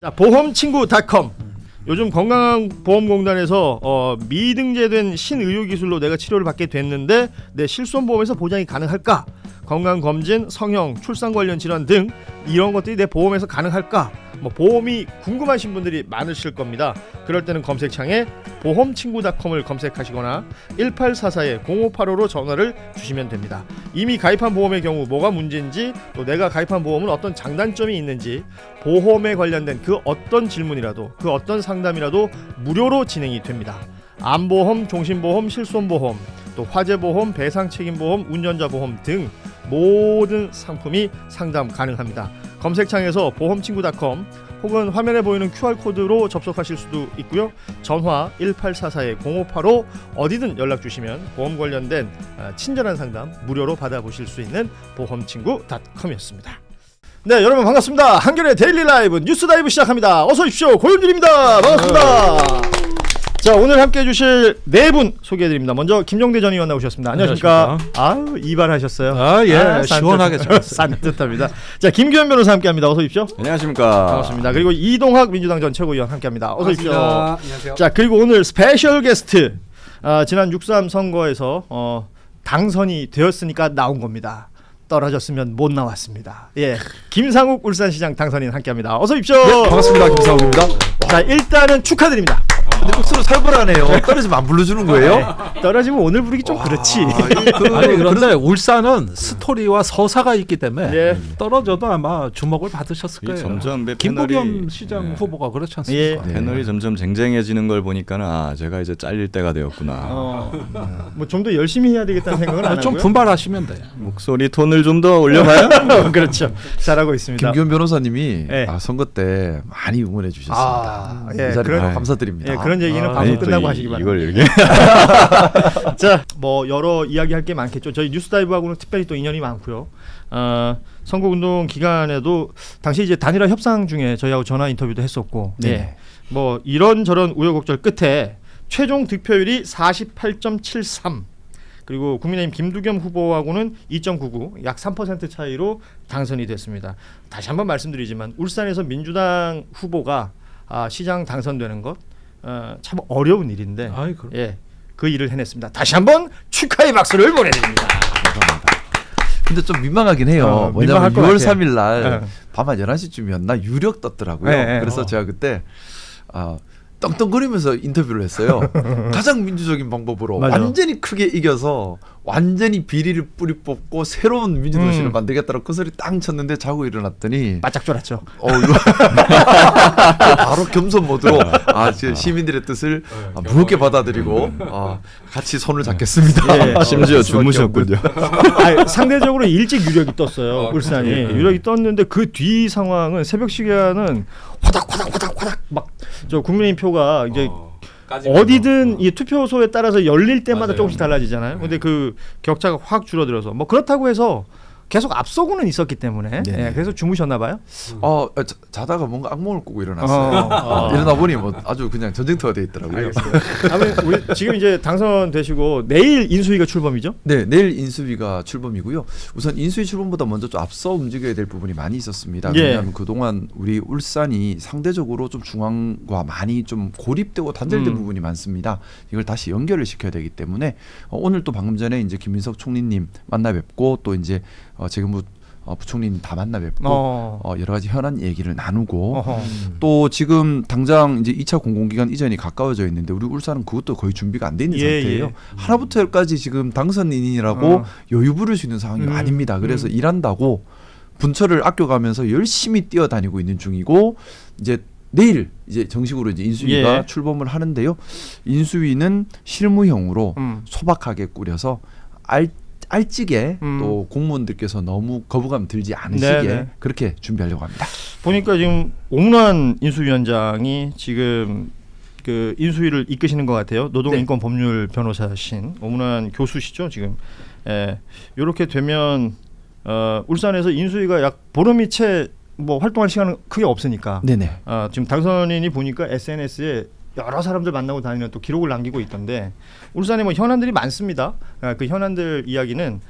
자, 보험친구닷컴. 요즘 건강보험공단에서 미등재된 신의료기술로 내가 치료를 받게 됐는데 내 실손보험에서 보장이 가능할까? 건강검진, 성형, 출산 관련 질환 등 이런 것들이 내 보험에서 가능할까? 보험이 궁금하신 분들이 많으실 겁니다. 그럴 때는 검색창에 보험친구닷컴을 검색하시거나 1844-0585로 전화를 주시면 됩니다. 이미 가입한 보험의 경우 뭐가 문제인지, 또 내가 가입한 보험은 어떤 장단점이 있는지, 보험에 관련된 그 어떤 질문이라도, 그 어떤 상담이라도 무료로 진행이 됩니다. 암보험, 종신보험, 실손보험, 또 화재보험, 배상책임보험, 운전자보험 등 모든 상품이 상담 가능합니다. 검색창에서 보험친구닷컴 혹은 화면에 보이는 QR코드로 접속하실 수도 있고요. 전화 1844-0585 어디든 연락 주시면 보험 관련된 친절한 상담 무료로 받아보실 수 있는 보험친구닷컴이었습니다. 네, 여러분 반갑습니다. 한겨레 데일리 라이브 뉴스 다이브 시작합니다. 어서 오십시오. 고현준입니다. 반갑습니다. 자, 오늘 함께 해주실 네 분 소개해드립니다. 먼저 김종대 전 의원 나오셨습니다. 안녕하십니까? 아유, 이발하셨어요. 예, 시원하게 산뜻합니다. 자, 김규현 변호사 함께합니다. 어서 오십시오. 안녕하십니까? 반갑습니다. 그리고 이동학 민주당 전 최고위원 함께합니다. 어서 오십시오. 안녕하세요. 자, 그리고 오늘 스페셜 게스트, 지난 6.3 선거에서 당선이 되었으니까 나온 겁니다. 떨어졌으면 못 나왔습니다. 예, 김상욱 울산시장 당선인 함께합니다. 어서 오십시오. 네, 반갑습니다. 김상욱입니다. 자, 일단은 축하드립니다. 근데 목소리 살벌하네요. 떨어지면 안 불러주는 거예요? 떨어지면 오늘 부르기 좀 그렇지. 아니 그런데 울산은 스토리와 서사가 있기 때문에 예. 떨어져도 아마 주목을 받으셨을 거예요. 점점 김부겸 시장 후보가 그렇지 않습니까? 예. 패널이 점점 쟁쟁해지는 걸 보니까는 제가 이제 잘릴 때가 되었구나. 뭐 좀 더 열심히 해야 되겠다는 생각은 안 좀 하고요. 분발하시면 돼요. 목소리 톤을 좀 더 올려봐요. 그렇죠. 잘하고 있습니다. 김기현 변호사님이 예. 선거 때 많이 응원해 주셨습니다. 예, 이 자리 그런- 감사드립니다. 예, 그런 얘기는 방송 아니, 또 끝나고 하시기 바랍니다. 이걸 이렇게 자, 뭐 여러 이야기할 게 많겠죠. 저희 뉴스다이브하고는 특별히 또 인연이 많고요. 선거운동 기간에도 당시 이제 단일화 협상 중에 저희하고 전화 인터뷰도 했었고, 네. 예, 뭐 이런저런 우여곡절 끝에 최종 득표율이 48.73. 그리고 국민의힘 김두겸 후보하고는 2.99, 약 3% 차이로 당선이 됐습니다. 다시 한번 말씀드리지만 울산에서 민주당 후보가 시장 당선되는 것 참 어려운 일인데, 아이, 그럼. 예, 그 일을 해냈습니다. 다시 한번 축하의 박수를 보내드립니다. 근데 좀 민망하긴 해요. 민망할 왜냐면 것 6월 같아요. 3일 날 네. 밤 한 11시쯤이었나 유력 떴더라고요. 네, 네. 그래서 제가 그때 떵떵거리면서 인터뷰를 했어요. 가장 민주적인 방법으로 맞아. 완전히 크게 이겨서 완전히 비리를 뿌리 뽑고 새로운 민주도시를 만들겠다고 그 소리 땅 쳤는데 자고 일어났더니 바짝 졸았죠. 이거 바로 겸손 모드로 시민들의 뜻을 무겁게 받아들이고 같이 손을 잡겠습니다. 예. 심지어 주무셨군요. 상대적으로 일찍 유력이 떴어요. 울산이 유력이 떴는데 그 뒤 상황은 새벽 시간은 화닥 막 저 국민의힘 표가 이제 어디든 이 투표소에 따라서 열릴 때마다 조금씩 달라지잖아요. 근데 그 격차가 확 줄어들어서 뭐 그렇다고 해서 계속 앞서고는 있었기 때문에 예, 그래서 주무셨나 봐요. 자다가 뭔가 악몽을 꾸고 일어났어요. 일어나 보니 뭐 아주 그냥 전쟁터가 돼 있더라고요. 알겠습니다. 아무튼 우리 지금 이제 당선되시고 내일 인수위가 출범이죠? 네, 내일 인수위가 출범이고요. 우선 인수위 출범보다 먼저 좀 앞서 움직여야 될 부분이 많이 있었습니다. 예. 왜냐하면 그동안 우리 울산이 상대적으로 좀 중앙과 많이 좀 고립되고 단절된 부분이 많습니다. 이걸 다시 연결을 시켜야 되기 때문에 오늘 또 방금 전에 이제 김민석 총리님 만나 뵙고 또 이제 지금 부총리님 다 만나 뵙고 여러 가지 현안 얘기를 나누고 또 지금 당장 이제 2차 공공기관 이전이 가까워져 있는데 우리 울산은 그것도 거의 준비가 안 돼 있는 상태예요. 예. 하나부터 열까지 지금 당선인이라고 여유 부릴 수 있는 상황이 아닙니다. 그래서 일한다고 분처를 아껴가면서 열심히 뛰어다니고 있는 중이고 이제 내일 이제 정식으로 이제 인수위가 출범을 하는데요. 인수위는 실무형으로 소박하게 꾸려서 알찌게 또 공무원들께서 너무 거부감 들지 않으시게 네네. 그렇게 준비하려고 합니다. 보니까 지금 오문환 인수위원장이 지금 그 인수위를 이끄시는 것 같아요. 노동인권법률 변호사신 오문환 교수시죠 지금. 이렇게 되면 울산에서 인수위가 약 보름이 채 뭐 활동할 시간은 크게 없으니까. 네네. 지금 당선인이 보니까 SNS에 여러 사람들 만나고 다니는 또 기록을 남기고 있던데 울산에 뭐 현안들이 많습니다. 그 현안들 이야기는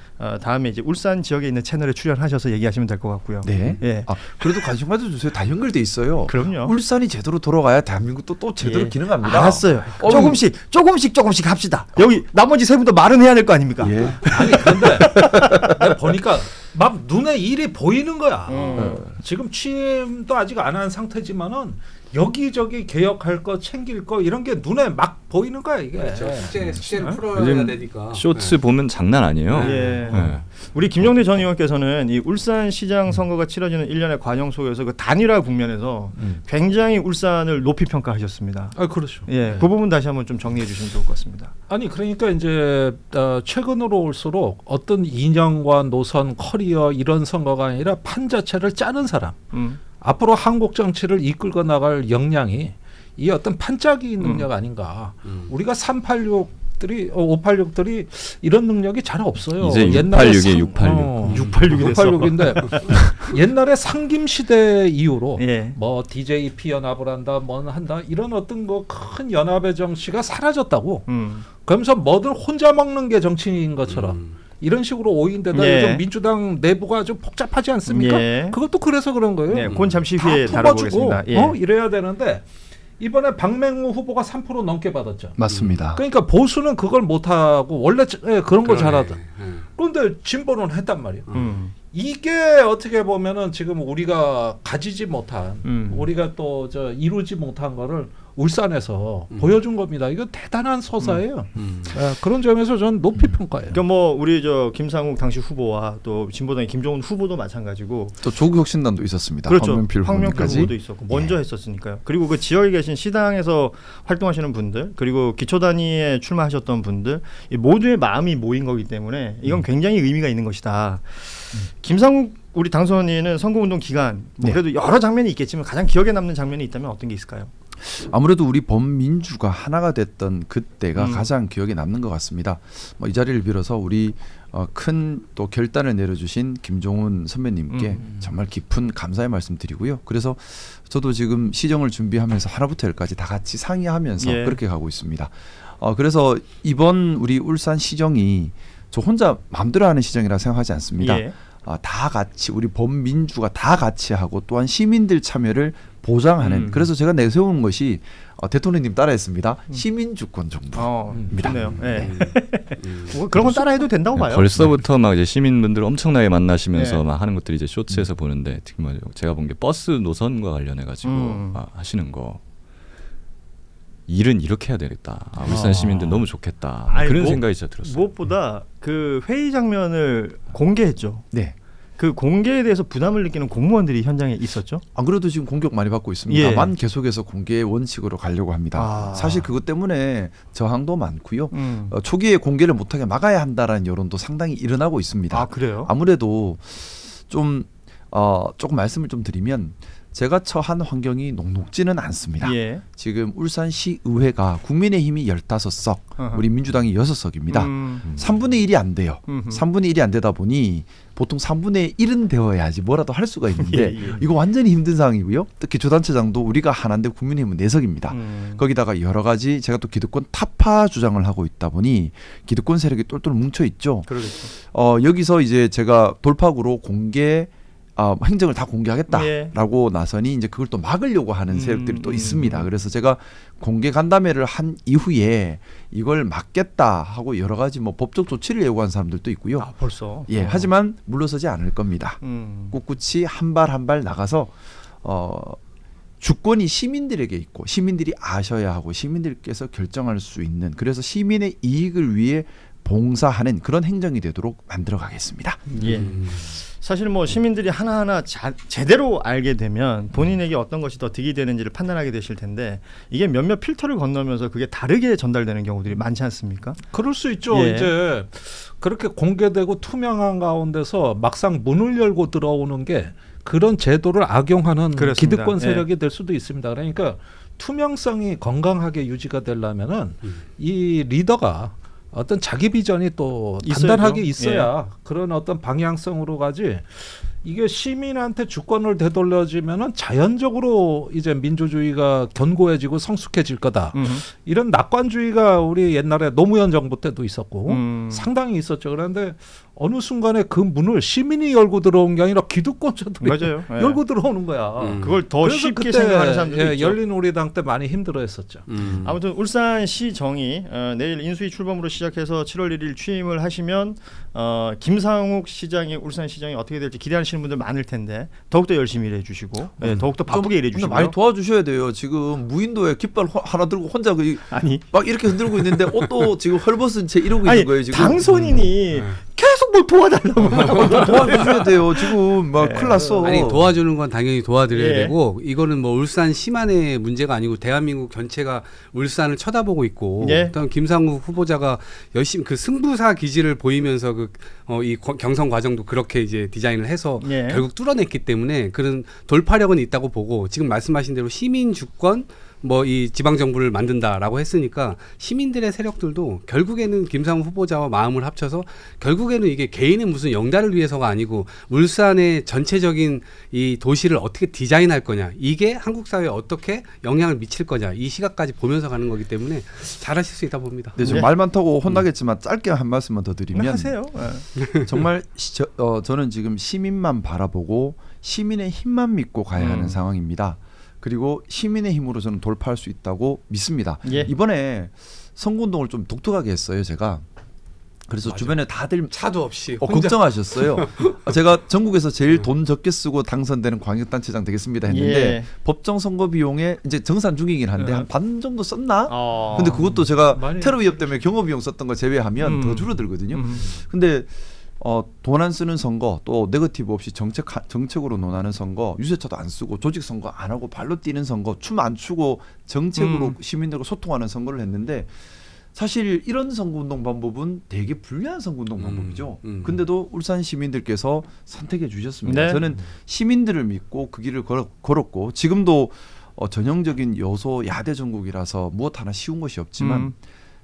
다음에 이제 울산 지역에 있는 채널에 출연하셔서 얘기하시면 될 것 같고요. 네. 예. 그래도 관심 가져주세요. 다 연결돼 있어요. 그럼요. 울산이 제대로 돌아가야 대한민국도 또 제대로 예. 기능합니다. 알았어요. 조금씩 합시다. 여기 나머지 세 분도 말은 해야 될 거 아닙니까? 예. 아니 그런데 내가 보니까 막 눈에 일이 보이는 거야. 지금 취임도 아직 안 한 상태지만은 여기저기 개혁할 거 챙길 거 이런 게 눈에 막 보이는 거야 이게. 그렇죠. 숙제를 풀어야 요즘 되니까. 쇼츠 보면 장난 아니에요. 예. 예. 우리 김용대 전 의원께서는 이 울산시장 선거가 치러지는 일련의 과정 속에서 그 단일화 국면에서 굉장히 울산을 높이 평가하셨습니다. 아 그렇죠. 예, 그 부분 다시 한번 좀 정리해 주시면 좋을 것 같습니다. 아니 그러니까 이제 최근으로 올수록 어떤 이념과 노선, 커리어 이런 선거가 아니라 판 자체를 짜는 사람. 앞으로 한국 정치를 이끌고 나갈 역량이 이 어떤 판짜기 능력 아닌가. 우리가 386들이 586들이 이런 능력이 잘 없어요. 이제 686이 686. 686이 됐어. 686인데 옛날에 상김 시대 이후로 예. 뭐 DJP 연합을 한다, 뭐 한다 이런 어떤 거 큰 연합의 정치가 사라졌다고. 그러면서 뭐든 혼자 먹는 게 정치인 것처럼. 이런 식으로 오인데다 예. 요즘 민주당 내부가 좀 복잡하지 않습니까? 예. 그것도 그래서 그런 거예요. 네, 그건 잠시 후에 다 품어주고 다뤄보겠습니다. 예. 이래야 되는데 이번에 박맹우 후보가 3% 넘게 받았죠. 맞습니다. 그러니까 보수는 그걸 못하고 원래 그런 거 그러네. 잘하던. 예. 그런데 진보는 했단 말이에요. 이게 어떻게 보면은 지금 우리가 가지지 못한 우리가 또 이루지 못한 거를 울산에서 보여준 겁니다. 이거 대단한 서사예요. 그런 점에서 저는 높이 평가해요. 그러니까 뭐 우리 김상욱 당시 후보와 또 진보당의 김종훈 후보도 마찬가지고 또 조국혁신단도 있었습니다. 그렇죠. 황명필 후보까지. 후보도 있었고 먼저 했었으니까요. 그리고 그 지역에 계신 시당에서 활동하시는 분들 그리고 기초단위에 출마하셨던 분들 이 모두의 마음이 모인 거기 때문에 이건 굉장히 의미가 있는 것이다. 김상욱 우리 당선인은 선거운동 기간 뭐 네. 그래도 여러 장면이 있겠지만 가장 기억에 남는 장면이 있다면 어떤 게 있을까요? 아무래도 우리 범민주가 하나가 됐던 그때가 가장 기억에 남는 것 같습니다. 뭐 이 자리를 빌어서 우리 큰 또 결단을 내려주신 김종훈 선배님께 정말 깊은 감사의 말씀드리고요. 그래서 저도 지금 시정을 준비하면서 하나부터 열까지 다 같이 상의하면서 예. 그렇게 가고 있습니다. 그래서 이번 우리 울산 시정이 저 혼자 마음대로 하는 시정이라 생각하지 않습니다. 예. 다 같이 우리 범민주가 다 같이 하고 또한 시민들 참여를 보장하는 그래서 제가 내세운 것이 대통령님 따라했습니다. 시민주권 정부입니다. 좋네요. 예. 뭐 그런 건 따라해도 된다고 봐요. 벌써부터 막 이제 시민분들 엄청나게 만나시면서 네. 막 하는 것들이 이제 쇼츠에서 보는데 특히 뭐 제가 본 게 버스 노선과 관련해 가지고 하시는 거. 일은 이렇게 해야 되겠다. 울산 시민들 너무 좋겠다. 아니, 그런 생각이 진짜 들었어요. 무엇보다 그 회의 장면을 공개했죠. 네. 그 공개에 대해서 부담을 느끼는 공무원들이 현장에 있었죠. 안 그래도 지금 공격 많이 받고 있습니다만 예. 계속해서 공개 원칙으로 가려고 합니다. 사실 그것 때문에 저항도 많고요. 초기에 공개를 못하게 막아야 한다라는 여론도 상당히 일어나고 있습니다. 아 그래요? 아무래도 좀 조금 말씀을 좀 드리면 제가 처한 환경이 녹록지는 않습니다. 예. 지금 울산시 의회가 국민의힘이 15석, 우리 민주당이 6석입니다. 3분의 1이 안 돼요. 3분의 1이 안 되다 보니 보통 3분의 1은 되어야지 뭐라도 할 수가 있는데 예. 이거 완전히 힘든 상황이고요. 또 기초단체장도 우리가 하나인데 국민의힘은 4석입니다. 거기다가 여러 가지 제가 또 기득권 타파 주장을 하고 있다 보니 기득권 세력이 똘똘 뭉쳐 있죠. 그러겠죠. 여기서 이제 제가 돌파구로 공개 행정을 다 공개하겠다라고 예. 나서니 이제 그걸 또 막으려고 하는 세력들이 또 있습니다. 그래서 제가 공개 간담회를 한 이후에 이걸 막겠다 하고 여러 가지 뭐 법적 조치를 예고한 사람들도 있고요. 아 벌써. 예, 하지만 물러서지 않을 겁니다. 꿋꿋이 한 발 한 발 나가서 주권이 시민들에게 있고 시민들이 아셔야 하고 시민들께서 결정할 수 있는 그래서 시민의 이익을 위해 봉사하는 그런 행정이 되도록 만들어 가겠습니다. 예. 사실 뭐 시민들이 하나하나 제대로 알게 되면 본인에게 어떤 것이 더 득이 되는지를 판단하게 되실 텐데 이게 몇몇 필터를 건너면서 그게 다르게 전달되는 경우들이 많지 않습니까? 그럴 수 있죠. 예. 이제 그렇게 공개되고 투명한 가운데서 막상 문을 열고 들어오는 게 그런 제도를 악용하는 그렇습니다. 기득권 세력이 될 수도 있습니다. 그러니까 투명성이 건강하게 유지가 되려면은 이 리더가 어떤 자기 비전이 또 있어야죠. 단단하게 있어야 그런 어떤 방향성으로 가지. 이게 시민한테 주권을 되돌려지면은 자연적으로 이제 민주주의가 견고해지고 성숙해질 거다. 이런 낙관주의가 우리 옛날에 노무현 정부 때도 있었고 상당히 있었죠. 그런데 어느 순간에 그 문을 시민이 열고 들어온 게 아니라 기득권자들이 맞아요. 예. 열고 들어오는 거야. 그걸 더 그래서 쉽게 그때, 생각하는 사람들이 있죠. 열린 우리당 때 많이 힘들어했었죠. 아무튼 울산시정이 내일 인수위 출범으로 시작해서 7월 1일 취임을 하시면 김상욱 시장이 울산시장이 어떻게 될지 기대하시는 분들 많을 텐데 더욱더 열심히 일해 주시고 더욱더 바쁘게 일해 근데 주시고요. 많이 도와주셔야 돼요. 지금 무인도에 깃발 하나 들고 혼자 아니 막 이렇게 흔들고 있는데 옷도 지금 헐벗은 채 이러고 아니 있는 거예요. 지금 당선인이 계속 뭘 도와달라고 도와주셔야 돼요. 지금 막 큰일 났어. 아니 도와주는 건 당연히 도와드려야 예. 되고 이거는 뭐 울산 시만의 문제가 아니고 대한민국 전체가 울산을 쳐다보고 있고 예. 일단 김상욱 후보자가 열심히 그 승부사 기질을 보이면서 이 경선 과정도 그렇게 이제 디자인을 해서 예. 결국 뚫어냈기 때문에 그런 돌파력은 있다고 보고 지금 말씀하신 대로 시민 주권 뭐 이 지방 정부를 만든다라고 했으니까 시민들의 세력들도 결국에는 김상훈 후보자와 마음을 합쳐서 결국에는 이게 개인의 무슨 영달을 위해서가 아니고 울산의 전체적인 이 도시를 어떻게 디자인할 거냐 이게 한국 사회에 어떻게 영향을 미칠 거냐 이 시각까지 보면서 가는 거기 때문에 잘하실 수 있다 봅니다. 네, 지금 말 많다고 혼나겠지만 짧게 한 말씀만 더 드리면 하세요. 정말 저는 지금 시민만 바라보고 시민의 힘만 믿고 가야 하는 상황입니다. 그리고 시민의 힘으로 저는 돌파할 수 있다고 믿습니다. 예. 이번에 선거운동을 좀 독특하게 했어요. 제가. 그래서 맞아. 주변에 다들 차도 없이 걱정하셨어요. 제가 전국에서 제일 돈 적게 쓰고 당선되는 광역단체장 되겠습니다 했는데 예. 법정 선거 비용에 이제 정산 중이긴 한데 한 반 정도 썼나? 근데 그것도 제가 많이 테러 위협 때문에 경호 비용 썼던 거 제외하면 더 줄어들거든요. 근데 돈 안 쓰는 선거 또 네거티브 없이 정책으로 논하는 선거 유세차도 안 쓰고 조직 선거 안 하고 발로 뛰는 선거 춤 안 추고 정책으로 시민들과 소통하는 선거를 했는데 사실 이런 선거운동 방법은 되게 불리한 선거운동 방법이죠. 근데도 울산 시민들께서 선택해 주셨습니다. 네. 저는 시민들을 믿고 그 길을 걸었고 지금도 전형적인 여소 야대 전국이라서 무엇 하나 쉬운 것이 없지만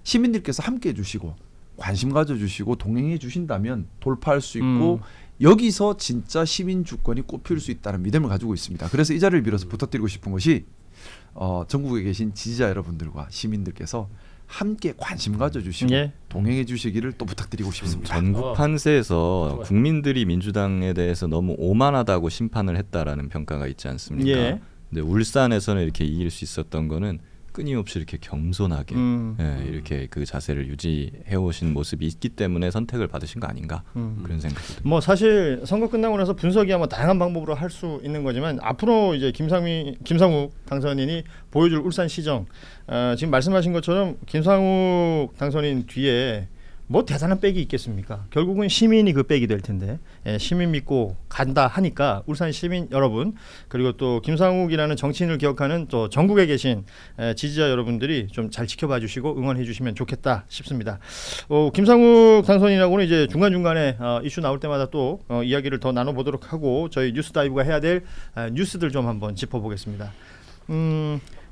시민들께서 함께 해주시고 관심 가져주시고 동행해 주신다면 돌파할 수 있고 여기서 진짜 시민 주권이 꼽힐 수 있다는 믿음을 가지고 있습니다. 그래서 이 자리를 빌어서 부탁드리고 싶은 것이 전국에 계신 지지자 여러분들과 시민들께서 함께 관심 가져주시고 예. 동행해 주시기를 또 부탁드리고 싶습니다. 전국 판세에서 국민들이 민주당에 대해서 너무 오만하다고 심판을 했다라는 평가가 있지 않습니까? 예. 근데 울산에서는 이렇게 이길 수 있었던 거는 끊임없이 이렇게 겸손하게 이렇게 그 자세를 유지해 오신 모습이 있기 때문에 선택을 받으신 거 아닌가 그런 생각이 듭니다. 뭐 사실 선거 끝나고 나서 분석이야 뭐 다양한 방법으로 할 수 있는 거지만 앞으로 이제 김상욱 당선인이 보여줄 울산시정 지금 말씀하신 것처럼 김상욱 당선인 뒤에 뭐 대단한 백이 있겠습니까? 결국은 시민이 그 백이 될 텐데 시민 믿고 간다 하니까 울산 시민 여러분 그리고 또 김상욱이라는 정치인을 기억하는 또 전국에 계신 지지자 여러분들이 좀 잘 지켜봐 주시고 응원해 주시면 좋겠다 싶습니다. 김상욱 당선인하고는 이제 중간중간에 이슈 나올 때마다 또 이야기를 더 나눠보도록 하고 저희 뉴스 다이브가 해야 될 뉴스들 좀 한번 짚어보겠습니다.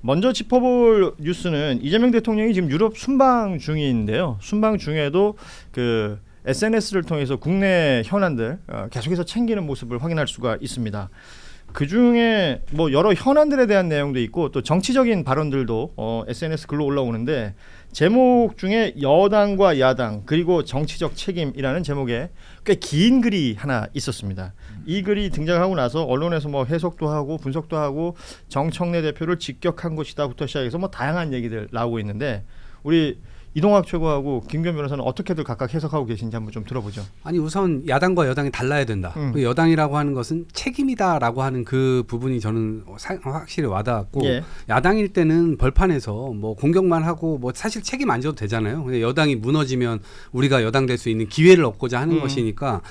먼저 짚어볼 뉴스는 이재명 대통령이 지금 유럽 순방 중인데요. 순방 중에도 그 SNS를 통해서 국내 현안들 계속해서 챙기는 모습을 확인할 수가 있습니다. 그 중에 뭐 여러 현안들에 대한 내용도 있고 또 정치적인 발언들도 SNS 글로 올라오는데 제목 중에 여당과 야당 그리고 정치적 책임이라는 제목에 꽤 긴 글이 하나 있었습니다. 이 글이 등장하고 나서 언론에서 뭐 해석도 하고 분석도 하고 정청래 대표를 직격한 것이다부터 시작해서 뭐 다양한 얘기들 나오고 있는데 우리 이동학 최고하고 김규현 변호사는 어떻게들 각각 해석하고 계신지 한번 좀 들어보죠. 아니 우선 야당과 여당이 달라야 된다. 그 여당이라고 하는 것은 책임이다라고 하는 그 부분이 저는 확실히 와닿았고 예. 야당일 때는 벌판에서 뭐 공격만 하고 뭐 사실 책임 안 져도 되잖아요. 근데 여당이 무너지면 우리가 여당 될 수 있는 기회를 얻고자 하는 것이니까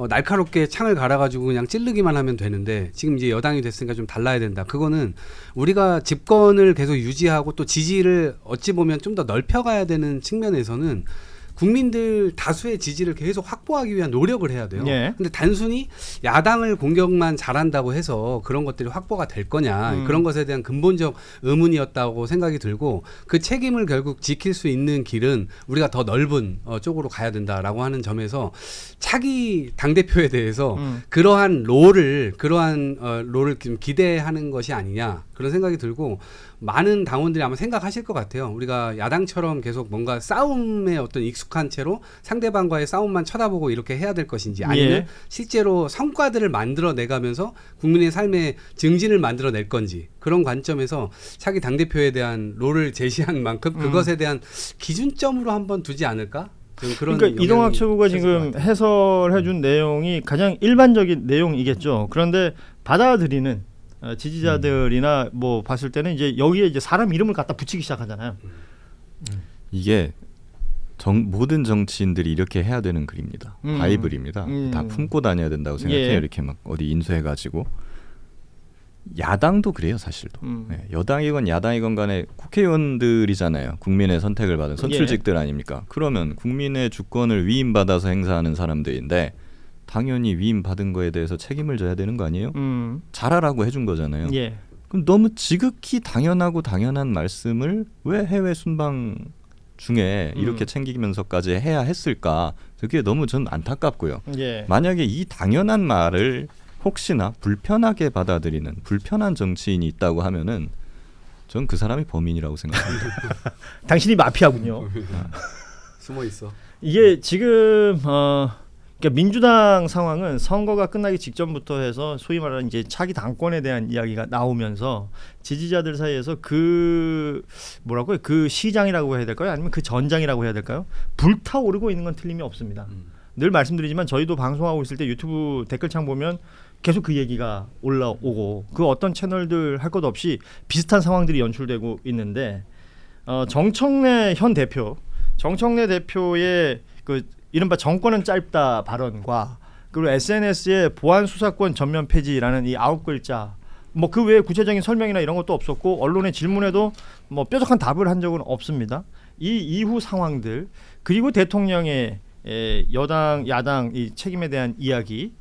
날카롭게 창을 갈아가지고 그냥 찌르기만 하면 되는데 지금 이제 여당이 됐으니까 좀 달라야 된다. 그거는 우리가 집권을 계속 유지하고 또 지지를 어찌 보면 좀 더 넓혀가야 되는 측면에서는 국민들 다수의 지지를 계속 확보하기 위한 노력을 해야 돼요. 예. 근데 단순히 야당을 공격만 잘한다고 해서 그런 것들이 확보가 될 거냐 그런 것에 대한 근본적 의문이었다고 생각이 들고 그 책임을 결국 지킬 수 있는 길은 우리가 더 넓은 쪽으로 가야 된다라고 하는 점에서 차기 당대표에 대해서 그러한 롤을 좀 기대하는 것이 아니냐 그런 생각이 들고 많은 당원들이 아마 생각하실 것 같아요. 우리가 야당처럼 계속 뭔가 싸움에 어떤 익숙한 채로 상대방과의 싸움만 쳐다보고 이렇게 해야 될 것인지 아니면 예. 실제로 성과들을 만들어내가면서 국민의 삶의 증진을 만들어낼 건지 그런 관점에서 차기 당대표에 대한 롤을 제시한 만큼 그것에 대한 기준점으로 한번 두지 않을까? 좀 그런 그러니까 이동학 영향이 최고가 있을 것 지금 같아요. 해설해준 내용이 가장 일반적인 내용이겠죠. 그런데 받아들이는 지지자들이나 뭐 봤을 때는 이제 여기에 이제 사람 이름을 갖다 붙이기 시작하잖아요. 이게 모든 정치인들이 이렇게 해야 되는 글입니다. 바이블입니다. 다 품고 다녀야 된다고 생각해요. 예. 이렇게 막 어디 인수해가지고. 야당도 그래요, 사실도. 네, 여당이건 야당이건 간에 국회의원들이잖아요. 국민의 선택을 받은 선출직들 아닙니까? 그러면 국민의 주권을 위임받아서 행사하는 사람들인데 당연히 위임받은 거에 대해서 책임을 져야 되는 거 아니에요? 잘하라고 해준 거잖아요. 예. 그럼 너무 지극히 당연한 말씀을 왜 해외 순방 중에 이렇게 챙기면서까지 해야 했을까? 그게 너무 전 안타깝고요. 예. 만약에 이 당연한 말을 혹시나 불편하게 받아들이는 불편한 정치인이 있다고 하면은 전 그 사람이 범인이라고 생각합니다. 당신이 마피아군요. 숨어 있어. 이게 지금 그러니까 민주당 상황은 선거가 끝나기 직전부터 해서 소위 말하는 이제 차기 당권에 대한 이야기가 나오면서 지지자들 사이에서 그 뭐라고요? 그 시장이라고 해야 될까요? 아니면 그 전장이라고 해야 될까요? 불타오르고 있는 건 틀림이 없습니다. 늘 말씀드리지만 저희도 방송하고 있을 때 유튜브 댓글창 보면 계속 그 얘기가 올라오고 그 어떤 채널들 할 것 없이 비슷한 상황들이 연출되고 있는데 정청래 현 대표, 정청래 대표의 그 이른바 정권은 짧다 발언과 그리고 SNS에 보안 수사권 전면 폐지라는 이 9글자 뭐 그 외에 구체적인 설명이나 이런 것도 없었고 언론의 질문에도 뭐 뾰족한 답을 한 적은 없습니다. 이 이후 상황들 그리고 대통령의 여당 야당 이 책임에 대한 이야기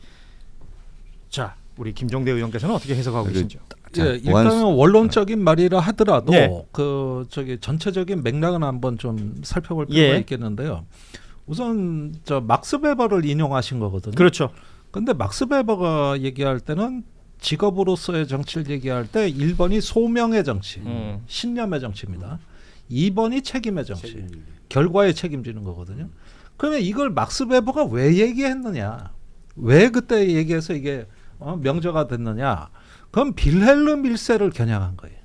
자 우리 김종대 의원께서는 어떻게 해석하고 계신지요? 예, 일단은 원론적인 말이라 하더라도 네. 그 저기 전체적인 맥락은 한번 좀 살펴볼 필요가 예. 있겠는데요. 우선 저 막스 베버를 인용하신 거거든요. 그렇죠. 근데 막스 베버가 얘기할 때는 직업으로서의 정치를 얘기할 때 1번이 소명의 정치, 신념의 정치입니다. 2번이 책임의 정치, 결과에 책임지는 거거든요. 그러면 이걸 막스 베버가 왜 얘기했느냐? 왜 그때 얘기해서 이게 명저가 됐느냐? 그럼 빌헬름 1세를 겨냥한 거예요.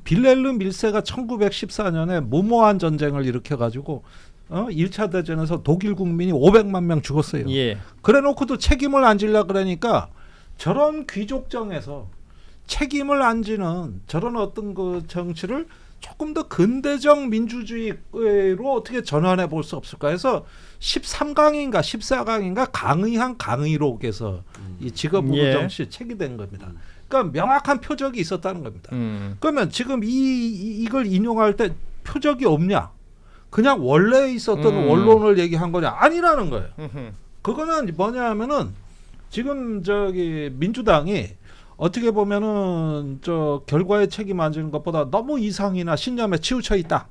빌헬름 1세가 1914년에 무모한 전쟁을 일으켜가지고 1차 대전에서 독일 국민이 500만 명 죽었어요. 예. 그래놓고도 책임을 안 지려고 그러니까 저런 귀족정에서 책임을 안 지는 저런 어떤 그 정치를 조금 더 근대적 민주주의로 어떻게 전환해 볼 수 없을까 해서 13강인가 14강인가 강의한 강의록에서 이 직업으로 예. 정치 책이 된 겁니다. 그러니까 명확한 표적이 있었다는 겁니다. 그러면 지금 이걸 인용할 때 표적이 없냐? 그냥 원래 있었던 원론을 얘기한 거냐? 아니라는 거예요. 그거는 뭐냐 하면은 지금 저기 민주당이 어떻게 보면은 저 결과에 책임 안 지는 것보다 너무 이상이나 신념에 치우쳐 있다.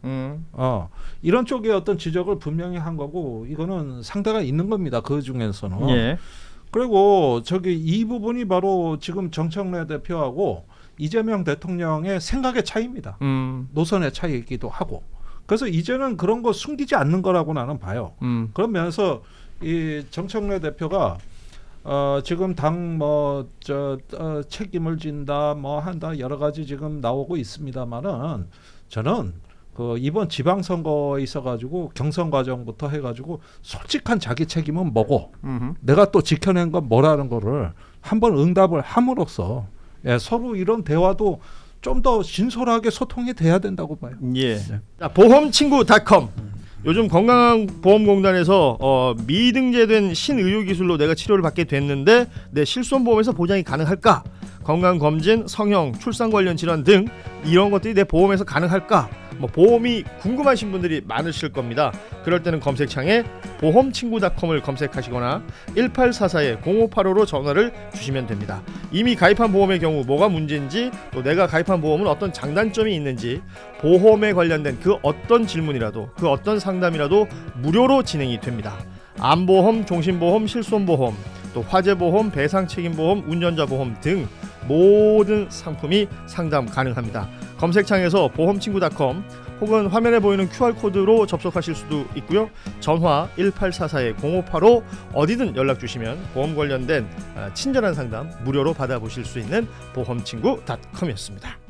이런 쪽의 어떤 지적을 분명히 한 거고 이거는 상대가 있는 겁니다. 그 중에서는. 예. 그리고 저기 이 부분이 바로 지금 정청래 대표하고 이재명 대통령의 생각의 차이입니다. 노선의 차이이기도 하고. 그래서 이제는 그런 거 숨기지 않는 거라고 나는 봐요. 그런 면에서 이 정청래 대표가 지금 당 책임을 진다 뭐 한다 여러 가지 지금 나오고 있습니다만은 저는 그 이번 지방선거에 있어가지고 경선 과정부터 해가지고 솔직한 자기 책임은 뭐고 내가 또 지켜낸 건 뭐라는 거를 한번 응답을 함으로써 서로 이런 대화도 좀 더 진솔하게 소통이 돼야 된다고 봐요. 예. 자, 보험친구.com 요즘 건강보험공단에서 미등재된 신의료기술로 내가 치료를 받게 됐는데 내 실손보험에서 보장이 가능할까? 건강검진, 성형, 출산 관련 질환 등 이런 것들이 내 보험에서 가능할까? 뭐 보험이 궁금하신 분들이 많으실 겁니다. 그럴 때는 검색창에 보험친구닷컴을 검색하시거나 1844-0585로 전화를 주시면 됩니다. 이미 가입한 보험의 경우 뭐가 문제인지, 또 내가 가입한 보험은 어떤 장단점이 있는지, 보험에 관련된 그 어떤 질문이라도, 그 어떤 상담이라도 무료로 진행이 됩니다. 암보험, 종신보험, 실손보험, 또 화재보험, 배상책임보험, 운전자보험 등 모든 상품이 상담 가능합니다. 검색창에서 보험친구닷컴 혹은 화면에 보이는 QR코드로 접속하실 수도 있고요. 전화 1844-0585 어디든 연락 주시면 보험 관련된 친절한 상담 무료로 받아보실 수 있는 보험친구닷컴이었습니다.